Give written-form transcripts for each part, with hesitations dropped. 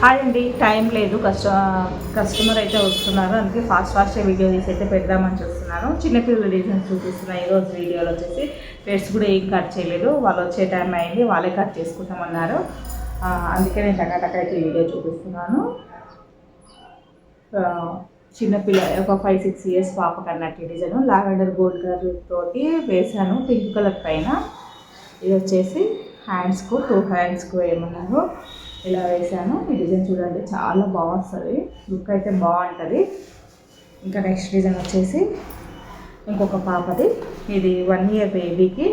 Hi అండి, time లేదు, customer అయితే వస్తున్నారు, అందుకే ఫాస్ట్గా వీడియో తీసి అయితే పెడదామని చూస్తున్నాను. చిన్నపిల్లల డిజైన్స్ చూపిస్తున్నాను ఈరోజు వీడియోలో వచ్చేసి. డ్రెస్ కూడా ఏం కట్ చేయలేదు, వాళ్ళు వచ్చే టైం అయింది, వాళ్ళే కట్ చేసుకుంటామన్నారు. అందుకే నేను టకాటక అయితే వీడియో చూపిస్తున్నాను. చిన్నపిల్ల ఒక 5-6 ఇయర్స్ పాపకు అన్నట్టు డిజైన్ లావెండర్ గోల్డ్ కలర్ తోటి వేసాను, పింక్ కలర్ పైన. ఇది వచ్చేసి హ్యాండ్స్కు 2 హ్యాండ్స్కు వేయమన్నారు, ఇలా వేసాను. ఈ డిజైన్ చూడండి, చాలా బాగా వస్తుంది, లుక్ అయితే బాగుంటుంది. ఇంకా నెక్స్ట్ డిజైన్ వచ్చేసి ఇంకొక పాపది, ఇది 1 ఇయర్ బేబీకి.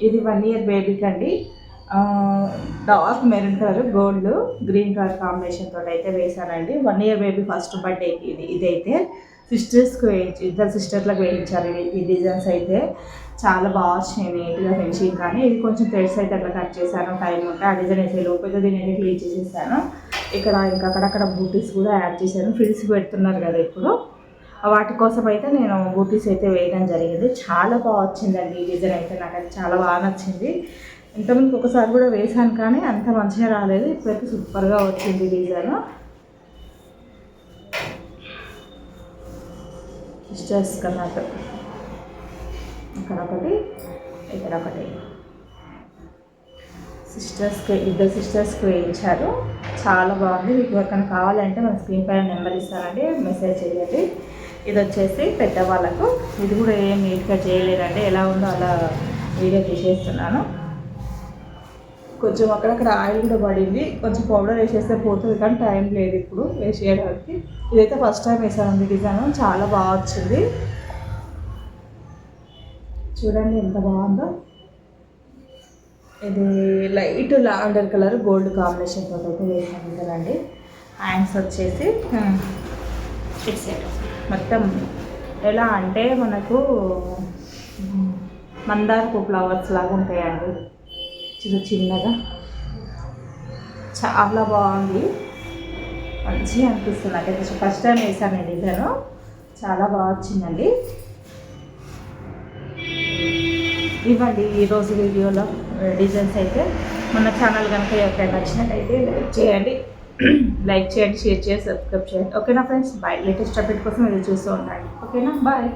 ఇది 1 ఇయర్ బేబీకి అండి. Dark maroon colour gold green colour combination తోటి అయితే వేసానండి. 1 ఇయర్ బేబీ ఫస్ట్ బర్త్డేకి ఇదైతే సిస్టర్స్కి ఇద్దరు సిస్టర్లకు వేయించారు. ఈ డిజైన్స్ అయితే చాలా బాగా వచ్చినాయి, నీట్గా ఫినిషింగ్. కానీ ఇది కొంచెం థ్రెడ్స్ అయితే అట్లా కట్ చేశాను, టైం ఉంటే ఆ డిజైన్ వేసే లోపల దీన్ని అయితే క్లీన్ చేసేసాను. ఇక్కడ ఇంకా అక్కడక్కడ బూటీస్ కూడా యాడ్ చేశాను. ఫ్రిల్స్ పెడుతున్నారు కదా ఇప్పుడు, వాటి కోసం అయితే నేను బూటీస్ అయితే వేయడం జరిగింది. చాలా బాగా వచ్చిందండి ఈ డిజైన్ అయితే, నాకు అది చాలా బాగా నచ్చింది. ఇంతకుముందు ఒకసారి కూడా వేసాను కానీ అంత మంచిగా రాలేదు, ఇప్పుడైతే సూపర్గా వచ్చింది డిజైన్. సిస్టర్స్ కన్నట్టు ఇక్కడ ఒకటి, ఇక్కడ ఒకటి ఇద్దరు సిస్టర్స్కి వేయించారు. చాలా బాగుంది. మీకు ఎవరికైనా కావాలంటే మన స్క్రీన్ పైన నెంబర్ ఇస్తానండి, మెసేజ్ చేయండి. ఇది వచ్చేసి పెద్దవాళ్ళకు, ఇది కూడా ఏం నీట్గా చేయలేదండి, ఎలా ఉందో అలా వీడియో తీసేస్తున్నాను. కొంచెం అక్కడక్కడ ఆయిల్ కూడా పడింది, కొంచెం పౌడర్ వేసేస్తే పోతుంది కానీ టైం లేదు ఇప్పుడు వేస్ట్ చేయడానికి. ఇదైతే ఫస్ట్ టైం వేసానండి డిజైన్, చాలా బాగా వచ్చింది. చూడండి ఎంత బాగుందో. ఇది light lavender colour gold combination తోటి అయితే వేసాను కదండి. హ్యాండ్స్ వచ్చేసి ఇట్ సైడ్ మొత్తం ఎలా అంటే మనకు మందారపు ఫ్లవర్స్ లాగా ఉంటాయండి, చిన్నగా. చాలా బాగుంది, మంచిగా అనిపిస్తుంది నాకైతే. ఫస్ట్ టైం వేసాను ఈ డిజైన్, చాలా బాగా వచ్చిందండి. ఇవ్వండి ఈరోజు వీడియోలో డిజైన్స్ అయితే. మన ఛానల్ కనుక ఎవరికైనా నచ్చినట్టయితే లైక్ చేయండి, షేర్ చేయండి, సబ్స్క్రైబ్ చేయండి. ఓకేనా ఫ్రెండ్స్, బాయ్. లేటెస్ట్ అప్డేట్ కోసం మీరు చూస్తూ ఉండండి. ఓకేనా, బాయ్.